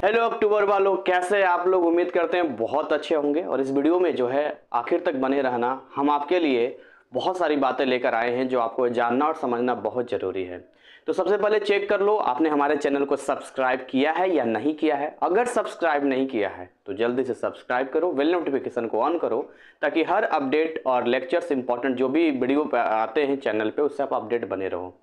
Hello अक्टूबर वालों, कैसे आप लोग? उम्मीद करते हैं बहुत अच्छे होंगे। और इस वीडियो में जो है आखिर तक बने रहना। हम आपके लिए बहुत सारी बातें लेकर आए हैं जो आपको जानना और समझना बहुत ज़रूरी है। तो सबसे पहले चेक कर लो आपने हमारे चैनल को सब्सक्राइब किया है या नहीं किया है। अगर सब्सक्राइब नहीं किया है तो जल्दी से सब्सक्राइब करो, बेल नोटिफिकेशन को ऑन करो, ताकि हर अपडेट और लेक्चर्स इंपॉर्टेंट जो भी वीडियो आते हैं चैनल पर उससे आप अपडेट बने रहो।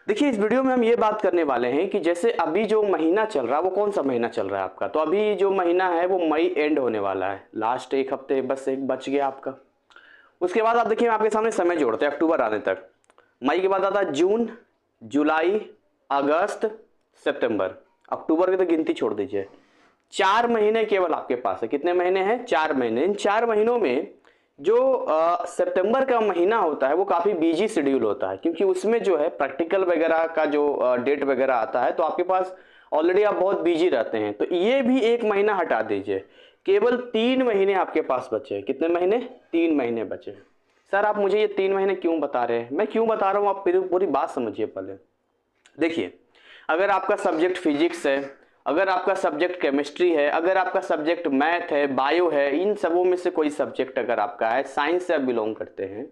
देखिए, इस वीडियो में हम ये बात करने वाले हैं कि जैसे अभी जो महीना चल रहा है वो कौन सा महीना चल रहा है आपका। तो अभी जो महीना है वो मई एंड होने वाला है, लास्ट एक हफ्ते बस एक बच गया आपका। उसके बाद आप देखिए आपके सामने समय जोड़ते हैं अक्टूबर आने तक। मई के बाद आता है जून, जुलाई, अगस्त, सितंबर। अक्टूबर की तो गिनती छोड़ दीजिए। 4 महीने केवल आपके पास है। कितने महीने हैं? 4 महीने। इन 4 महीनों में जो सितंबर का महीना होता है वो काफ़ी बिजी शेड्यूल होता है, क्योंकि उसमें जो है प्रैक्टिकल वगैरह का जो डेट वगैरह आता है, तो आपके पास ऑलरेडी आप बहुत बिजी रहते हैं। तो ये भी एक महीना हटा दीजिए, केवल 3 महीने आपके पास बचे हैं। कितने महीने? 3 महीने बचे। सर आप मुझे ये 3 महीने क्यों बता रहे हैं? मैं क्यों बता रहा हूँ, आप पूरी बात समझिए पहले। देखिए, अगर आपका सब्जेक्ट फिजिक्स है, अगर आपका सब्जेक्ट केमिस्ट्री है, अगर आपका सब्जेक्ट मैथ है, बायो है, इन सबों में से कोई सब्जेक्ट अगर आपका है, साइंस से आप बिलोंग करते हैं,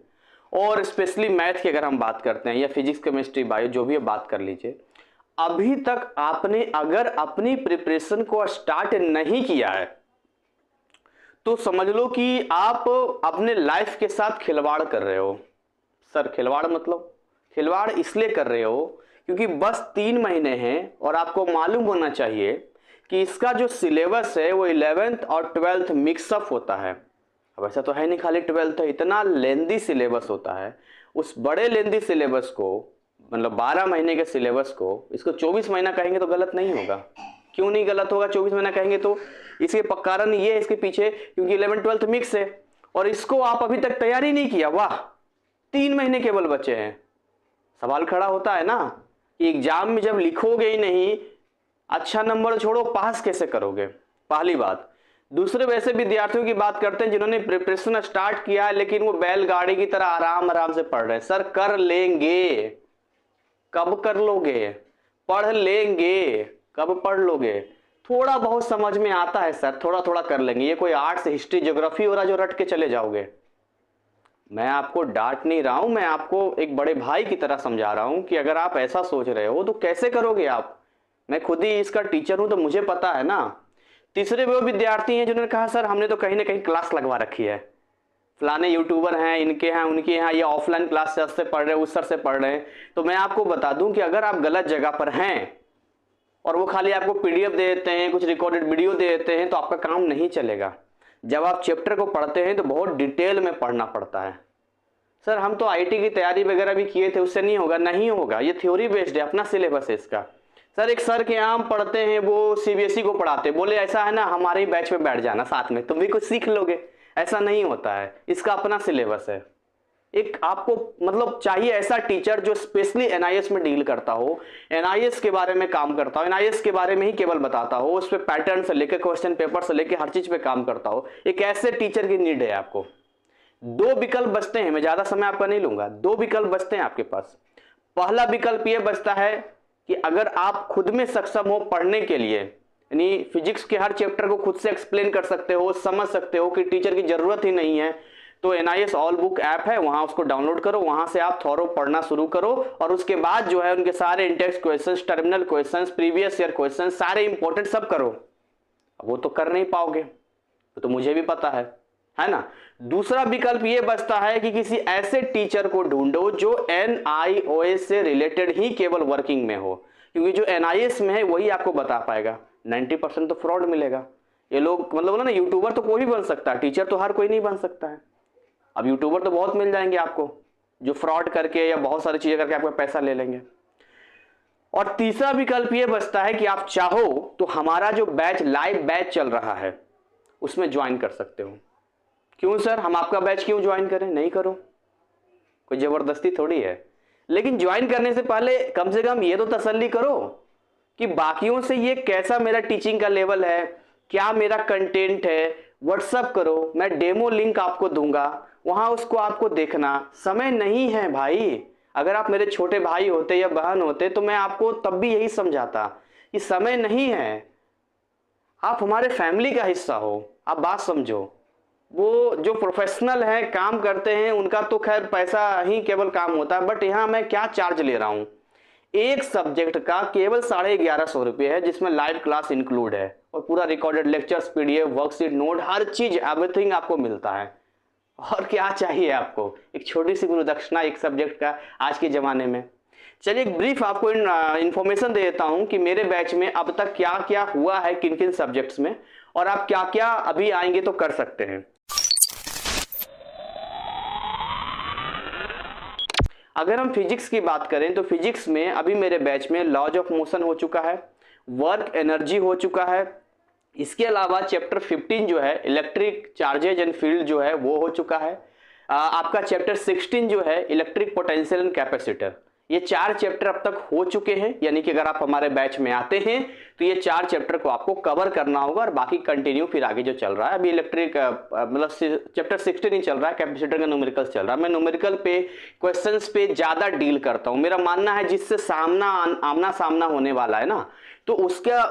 और स्पेशली मैथ की अगर हम बात करते हैं, या फिजिक्स केमिस्ट्री बायो जो भी आप बात कर लीजिए, अभी तक आपने अगर अपनी प्रिपरेशन को स्टार्ट नहीं किया है तो समझ लो कि आप अपने लाइफ के साथ खिलवाड़ कर रहे हो। सर खिलवाड़ मतलब? खिलवाड़ इसलिए कर रहे हो क्योंकि बस 3 महीने हैं और आपको मालूम होना चाहिए कि इसका जो सिलेबस है वो 11th और 12th मिक्सअप होता है। अब ऐसा तो है नहीं खाली 12th है, इतना लेंदी सिलेबस होता है। उस बड़े लेंदी सिलेबस को, मतलब 12 महीने के सिलेबस को, इसको 24 महीना कहेंगे तो गलत नहीं होगा। क्यों नहीं गलत होगा? 24 महीना कहेंगे तो इसके कारण ये है इसके पीछे, क्योंकि 11th 12th मिक्स है और इसको आप अभी तक तैयारी नहीं किया। वाह, 3 महीने केवल बचे हैं। सवाल खड़ा होता है ना कि एग्जाम में जब लिखोगे ही नहीं, अच्छा नंबर छोड़ो पास कैसे करोगे? पहली बात। दूसरे वैसे विद्यार्थियों की बात करते हैं जिन्होंने प्रिपरेशन स्टार्ट किया है लेकिन वो बैलगाड़ी की तरह आराम आराम से पढ़ रहे हैं। सर कर लेंगे, कब कर लोगे? पढ़ लेंगे, कब पढ़ लोगे? थोड़ा बहुत समझ में आता है सर, थोड़ा थोड़ा कर लेंगे। ये कोई आर्ट्स हिस्ट्री ज्योग्राफी हो रहा जो रट के चले जाओगे? मैं आपको डांट नहीं रहा हूं, मैं आपको एक बड़े भाई की तरह समझा रहा हूं कि अगर आप ऐसा सोच रहे हो तो कैसे करोगे आप? मैं खुद ही इसका टीचर हूं तो मुझे पता है ना। तीसरे वो विद्यार्थी हैं जिन्होंने कहा सर हमने तो कहीं ना कहीं क्लास लगवा रखी है, फलाने यूट्यूबर हैं, इनके हैं उनके यहाँ, ये ऑफलाइन क्लास से पढ़ रहे हैं, उस सर से पढ़ रहे हैं। तो मैं आपको बता दूं कि अगर आप गलत जगह पर हैं और वो खाली आपको पीडीएफ दे देते हैं, कुछ रिकॉर्डेड वीडियो दे देते हैं, तो आपका काम नहीं चलेगा। जब आप चैप्टर को पढ़ते हैं तो बहुत डिटेल में पढ़ना पड़ता है। सर हम तो आईटी की तैयारी वगैरह भी किए थे, उससे नहीं होगा। नहीं होगा, ये थ्योरी बेस्ड है, अपना सिलेबस है इसका। सर एक सर के यहाँ हम पढ़ते हैं, वो सीबीएसई को पढ़ाते, बोले ऐसा है ना हमारे ही बैच में बैठ जाना साथ में, तुम भी कुछ सीख लोगे। ऐसा नहीं होता है, इसका अपना सिलेबस है। एक आपको मतलब चाहिए ऐसा टीचर जो स्पेशली एनआईएस में डील करता हो, एनआईएस के बारे में काम करता हो, एनआईएस के बारे में ही केवल बताता हो, उस पर पैटर्न से लेकर क्वेश्चन पेपर से लेकर हर चीज पे काम करता हो। एक ऐसे टीचर की नीड है आपको। 2 विकल्प बचते हैं, मैं ज्यादा समय आपका नहीं लूंगा। 2 विकल्प बचते हैं आपके पास। पहला विकल्प यह बचता है कि अगर आप खुद में सक्षम हो पढ़ने के लिए, यानी फिजिक्स के हर चैप्टर को खुद से एक्सप्लेन कर सकते हो, समझ सकते हो कि टीचर की जरूरत ही नहीं है, तो एनआईएस ऑल बुक ऐप है, वहां उसको डाउनलोड करो, वहां से आप थॉरो पढ़ना शुरू करो और उसके बाद जो है उनके सारे index questions, terminal questions, previous year questions, सारे इंपॉर्टेंट सब करो। वो तो कर नहीं पाओगे, तो मुझे भी पता है ना। दूसरा विकल्प ये बचता है कि किसी ऐसे टीचर को ढूंढो जो एनआईओएस से रिलेटेड ही केवल वर्किंग में हो, क्योंकि जो एनआईएस में है वही आपको बता पाएगा। 90% तो फ्रॉड मिलेगा। ये लोग मतलब ना, यूट्यूबर तो कोई भी बन सकता है, टीचर तो हर कोई नहीं बन सकता है। अब यूट्यूबर तो बहुत मिल जाएंगे आपको जो फ्रॉड करके या बहुत सारी चीजें करके आपका पैसा ले लेंगे। और तीसरा विकल्प ये बचता है कि आप चाहो तो हमारा जो बैच, लाइव बैच चल रहा है, उसमें ज्वाइन कर सकते हो। क्यों सर हम आपका बैच क्यों ज्वाइन करें? नहीं करो, कोई जबरदस्ती थोड़ी है। लेकिन ज्वाइन करने से पहले कम से कम ये तो तसल्ली करो कि बाकियों से ये कैसा मेरा टीचिंग का लेवल है, क्या मेरा कंटेंट है, व्हाट्सअप करो, मैं डेमो लिंक आपको दूंगा, वहां उसको आपको देखना। समय नहीं है भाई। अगर आप मेरे छोटे भाई होते या बहन होते तो मैं आपको तब भी यही समझाता कि समय नहीं है, आप हमारे फैमिली का हिस्सा हो। आप बात समझो। वो जो प्रोफेशनल हैं, काम करते हैं, उनका तो खैर पैसा ही केवल काम होता है, बट यहाँ मैं क्या चार्ज ले रहा हूँ, एक सब्जेक्ट का केवल 1150 रुपये है, जिसमें लाइव क्लास इंक्लूड है और पूरा recorded lectures, PDF, worksheet, note, हर चीज एवरीथिंग आपको मिलता है। और क्या चाहिए आपको, एक छोटी सी गुरु दक्षिणा एक सब्जेक्ट का आज के जमाने में। चलिए एक ब्रीफ आपको इन्फॉर्मेशन दे देता हूं कि मेरे बैच में अब तक क्या क्या हुआ है, किन किन सब्जेक्ट्स में, और आप क्या क्या अभी आएंगे तो कर सकते हैं। अगर हम फिजिक्स की बात करें तो फिजिक्स में अभी मेरे बैच में लॉज ऑफ मोशन हो चुका है, वर्क एनर्जी हो चुका है। इसके अलावा चैप्टर 15 जो है इलेक्ट्रिक चार्जेज एंड फील्ड जो है वो हो चुका है। आपका चैप्टर 16 जो है इलेक्ट्रिक पोटेंशियल एंड कैपेसिटर, ये 4 चैप्टर अब तक हो चुके हैं। यानी कि अगर आप हमारे बैच में आते हैं तो ये 4 चैप्टर को आपको कवर करना होगा और बाकी कंटिन्यू फिर आगे जो चल रहा है। अभी इलेक्ट्रिक मतलब चैप्टर 16 ही चल रहा है, कैपेसिटर का न्यूमेरिकल चल रहा है। मैं न्यूमेरिकल पे क्वेश्चंस पे ज्यादा डील करता हूँ। मेरा मानना है जिससे आमना सामना होने वाला है ना, तो उसका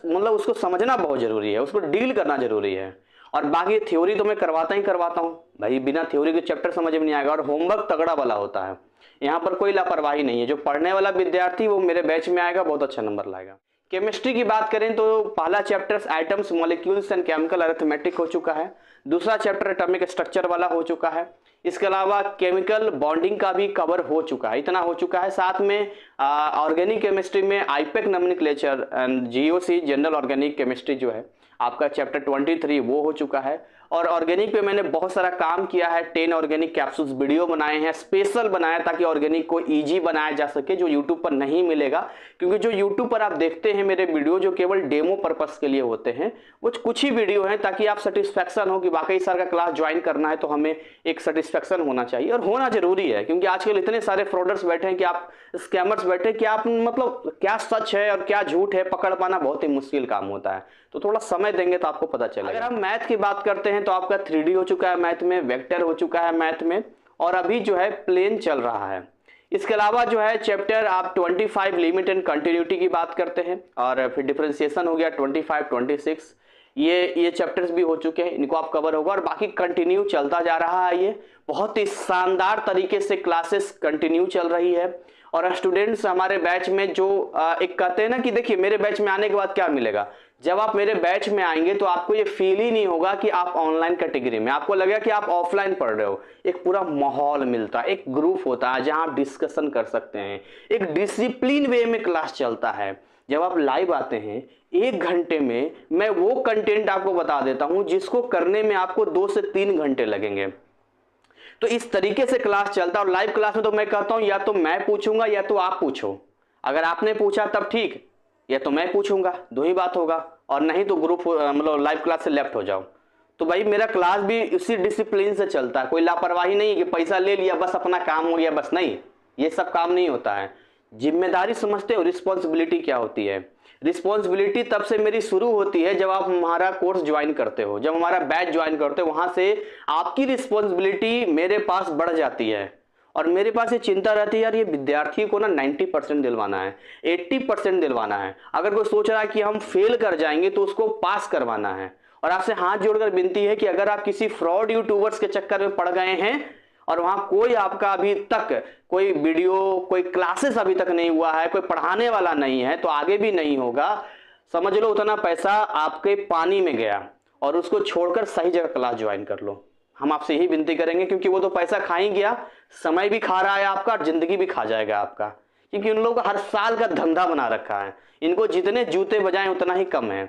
मतलब उसको समझना बहुत जरूरी है, उसको डील करना जरूरी है। और बाकी थ्योरी तो मैं करवाता ही करवाता हूँ भाई, बिना थ्योरी के चैप्टर समझ में नहीं आएगा। और होमवर्क तगड़ा वाला होता है, यहाँ पर कोई लापरवाही नहीं है। जो पढ़ने वाला विद्यार्थी वो मेरे बैच में आएगा, बहुत अच्छा नंबर लाएगा। केमिस्ट्री की बात करें तो पहला chapter atoms, molecules and chemical arithmetic हो चुका है। दूसरा चैप्टर एटॉमिक स्ट्रक्चर वाला हो चुका है। इसके अलावा केमिकल बॉन्डिंग का भी कवर हो चुका है, इतना हो चुका है। साथ में ऑर्गेनिक केमिस्ट्री में IUPAC nomenclature and GOC general organic chemistry जो है आपका चैप्टर 23 वो हो चुका है। और ऑर्गेनिक पे मैंने बहुत सारा काम किया है, 10 ऑर्गेनिक कैप्सूल्स वीडियो बनाए हैं, स्पेशल बनाया ताकि ऑर्गेनिक को इजी बनाया जा सके, जो यूट्यूब पर नहीं मिलेगा। क्योंकि जो यूट्यूब पर आप देखते हैं मेरे वीडियो जो केवल डेमो पर्पस के लिए होते हैं, वो कुछ ही वीडियो हैं ताकि आप सेटिस्फैक्शन हो कि वाकई सर का क्लास ज्वाइन करना है तो हमें एक सेटिस्फैक्शन होना चाहिए, और होना जरूरी है। क्योंकि आजकल इतने सारे फ्रॉडर्स बैठे हैं कि आप स्कैमर्स बैठे हैं कि आप मतलब क्या सच है और क्या झूठ है पकड़ पाना बहुत ही मुश्किल काम होता है। तो थोड़ा समय देंगे तो आपको पता चलेगा। अगर हम मैथ की बात करते हैं तो आपका 3D हो चुका है मैथ में, वेक्टर हो चुका है मैथ में, और अभी जो है प्लेन चल रहा है। इसके अलावा जो है चैप्टर आप 25 लिमिट एंड कंटिन्यूटी की बात करते हैं, और फिर डिफरेंशिएशन हो गया 25, 26, ये चैप्टर्स भी हो चुके हैं, इनको आप कवर होगा। और बाकी कंटिन्यू चलता जा रहा है, ये बहुत ही शानदार तरीके से क्लासेस कंटिन्यू चल रही है। और स्टूडेंट्स हमारे बैच में जो एक कहते हैं ना कि देखिए मेरे बैच में आने के बाद क्या मिलेगा, जब आप मेरे बैच में आएंगे तो आपको ये फील ही नहीं होगा कि आप ऑनलाइन कैटेगरी में, आपको लगेगा कि आप ऑफलाइन पढ़ रहे हो। एक पूरा माहौल मिलता है, एक ग्रुप होता है जहां आप डिस्कशन कर सकते हैं, एक डिसिप्लिन वे में क्लास चलता है। जब आप लाइव आते हैं 1 घंटे में मैं वो कंटेंट आपको बता देता हूं जिसको करने में आपको 2 से 3 घंटे लगेंगे। तो इस तरीके से क्लास चलता है। और लाइव क्लास में तो मैं कहता हूं या तो मैं पूछूंगा या तो आप पूछो। अगर आपने पूछा तब ठीक, या तो मैं पूछूंगा, 2 ही बात होगा, और नहीं तो ग्रुप मतलब लाइव क्लास से लेफ्ट हो जाओ। तो भाई मेरा क्लास भी उसी डिसिप्लिन से चलता है, कोई लापरवाही नहीं कि पैसा ले लिया बस अपना काम हो गया बस, नहीं, ये सब काम नहीं होता है। जिम्मेदारी समझते हो, रिस्पॉन्सिबिलिटी क्या होती है? रिस्पॉन्सिबिलिटी तब से मेरी शुरू होती है जब आप हमारा कोर्स ज्वाइन करते हो, जब हमारा बैच ज्वाइन करते हो, वहां से आपकी रिस्पॉन्सिबिलिटी मेरे पास बढ़ जाती है। और मेरे पास ये चिंता रहती है यार ये विद्यार्थी को ना 90% दिलवाना है, 80% दिलवाना है। अगर कोई सोच रहा है कि हम फेल कर जाएंगे तो उसको पास करवाना है। और आपसे हाथ जोड़कर विनती है कि अगर आप किसी फ्रॉड यूट्यूबर्स के चक्कर में पड़ गए हैं और वहां कोई आपका अभी तक कोई वीडियो, कोई क्लासेस अभी तक नहीं हुआ है, कोई पढ़ाने वाला नहीं है, तो आगे भी नहीं होगा। समझ लो उतना पैसा आपके पानी में गया, और उसको छोड़कर सही जगह क्लास ज्वाइन कर लो। हम आपसे यही विनती करेंगे, क्योंकि वो तो पैसा खा ही गया, समय भी खा रहा है आपका और जिंदगी भी खा जाएगा आपका। क्योंकि उन लोगों का हर साल का धंधा बना रखा है, इनको जितने जूते बजाएं उतना ही कम है।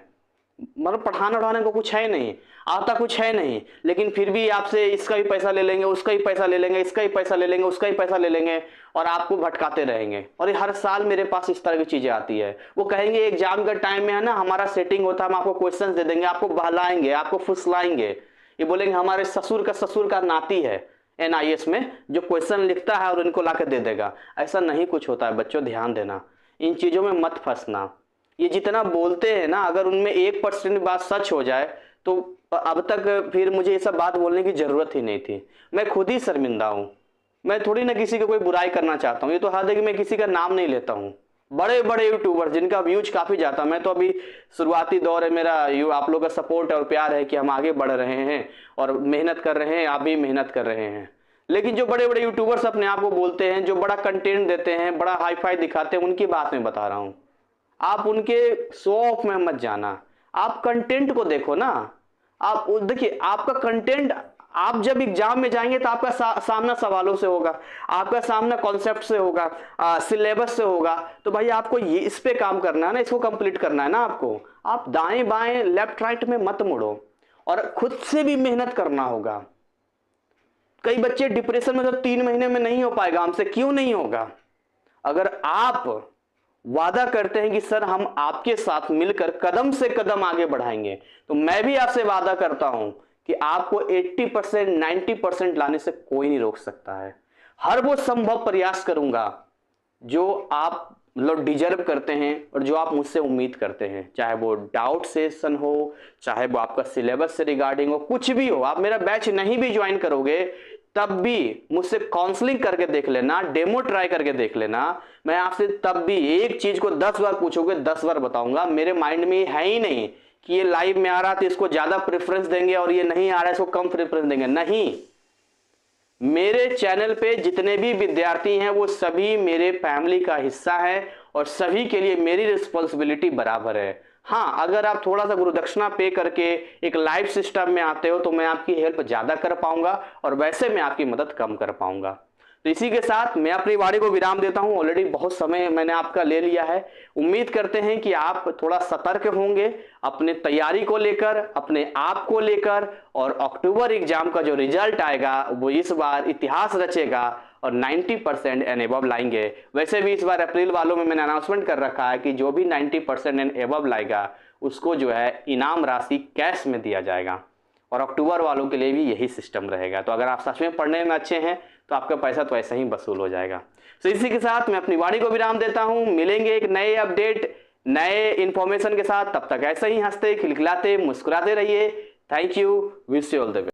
मतलब पढ़ाने उठाने को कुछ है नहीं, आता कुछ है नहीं, लेकिन फिर भी आपसे इसका भी पैसा ले लेंगे, उसका ही पैसा ले लेंगे, इसका ही पैसा ले लेंगे, उसका ही पैसा ले लेंगे, और आपको भटकाते रहेंगे। और ये हर साल मेरे पास इस तरह की चीजें आती है। वो कहेंगे एग्जाम का टाइम में है ना हमारा सेटिंग होता है, हम आपको क्वेश्चन दे देंगे, आपको बहलाएंगे, आपको फुसलाएंगे। ये बोलेंगे हमारे ससुर का नाती है NIS में जो क्वेश्चन लिखता है और इनको लाकर दे देगा। ऐसा नहीं कुछ होता है बच्चों, ध्यान देना, इन चीजों में मत फंसना। ये जितना बोलते हैं ना, अगर उनमें 1% बात सच हो जाए तो अब तक फिर मुझे ये सब बात बोलने की ज़रूरत ही नहीं थी। मैं खुद ही शर्मिंदा हूँ। मैं थोड़ी ना किसी की कोई बुराई करना चाहता हूँ, ये तो हद है कि मैं किसी का नाम नहीं लेता हूँ। बड़े बड़े यूट्यूबर जिनका व्यूज काफ़ी जाता, मैं तो अभी शुरुआती दौर है मेरा, आप लोगों का सपोर्ट और प्यार है कि हम आगे बढ़ रहे हैं और मेहनत कर रहे हैं, आप भी मेहनत कर रहे हैं। लेकिन जो बड़े बड़े यूट्यूबर्स अपने आप को बोलते हैं, जो बड़ा कंटेंट देते हैं, बड़ा हाई फाई दिखाते हैं, उनकी बात मैं बता रहा हूँ। आप उनके शो ऑफ में मत जाना, आप कंटेंट को देखो ना। आप देखिए, आपका कंटेंट, आप जब एग्जाम में जाएंगे तो आपका सामना सवालों से होगा, आपका सामना कॉन्सेप्ट से होगा, सिलेबस से होगा। तो भाई आपको ये इस पे काम करना है ना, इसको कंप्लीट करना है ना आपको। आप दाएं बाएं लेफ्ट राइट में मत मुड़ो और खुद से भी मेहनत करना होगा। कई बच्चे डिप्रेशन में तो 3 महीने में नहीं हो पाएगा हमसे, क्यों नहीं होगा? अगर आप वादा करते हैं कि सर हम आपके साथ मिलकर कदम से कदम आगे बढ़ाएंगे, तो मैं भी आपसे वादा करता हूं कि आपको 80% 90% लाने से कोई नहीं रोक सकता है। हर वो संभव प्रयास करूंगा जो आप मतलब डिजर्व करते हैं और जो आप मुझसे उम्मीद करते हैं, चाहे वो डाउट सेशन हो, चाहे वो आपका सिलेबस से रिगार्डिंग हो, कुछ भी हो। आप मेरा बैच नहीं भी ज्वाइन करोगे तब भी मुझसे काउंसलिंग करके देख लेना, डेमो ट्राई करके देख लेना। मैं आपसे तब भी एक चीज को 10 बार पूछोगे 10 बार बताऊंगा। मेरे माइंड में ये है ही नहीं कि ये लाइव में आ रहा तो इसको ज्यादा प्रेफरेंस देंगे और ये नहीं आ रहा है इसको कम प्रेफरेंस देंगे, नहीं। मेरे चैनल पे जितने भी विद्यार्थी हैं वो सभी मेरे फैमिली का हिस्सा है और सभी के लिए मेरी रिस्पॉन्सिबिलिटी बराबर है। हाँ, अगर आप थोड़ा सा गुरुदक्षिणा पे करके एक लाइव सिस्टम में आते हो तो मैं आपकी हेल्प ज्यादा कर पाऊंगा और वैसे मैं आपकी मदद कम कर पाऊंगा। तो इसी के साथ मैं अपनी वाणी को विराम देता हूं। ऑलरेडी बहुत समय मैंने आपका ले लिया है। उम्मीद करते हैं कि आप थोड़ा सतर्क होंगे अपने तैयारी को लेकर, अपने आप को लेकर, और अक्टूबर एग्जाम का जो रिजल्ट आएगा वो इस बार इतिहास रचेगा और 90% एंड एबव लाएंगे। वैसे भी इस बार अप्रैल वालों में मैंने अनाउंसमेंट कर रखा है कि जो भी 90% एंड एबव लाएगा उसको जो है इनाम राशि कैश में दिया जाएगा, और अक्टूबर वालों के लिए भी यही सिस्टम रहेगा। तो अगर आप सच में पढ़ने में अच्छे हैं तो आपका पैसा तो ऐसा ही वसूल हो जाएगा। तो इसी के साथ मैं अपनी वाणी को विराम देता हूं। मिलेंगे एक नए अपडेट, नए इंफॉर्मेशन के साथ। तब तक ऐसे ही हंसते खिलखिलाते मुस्कुराते रहिए। Thank you, wish you all the best.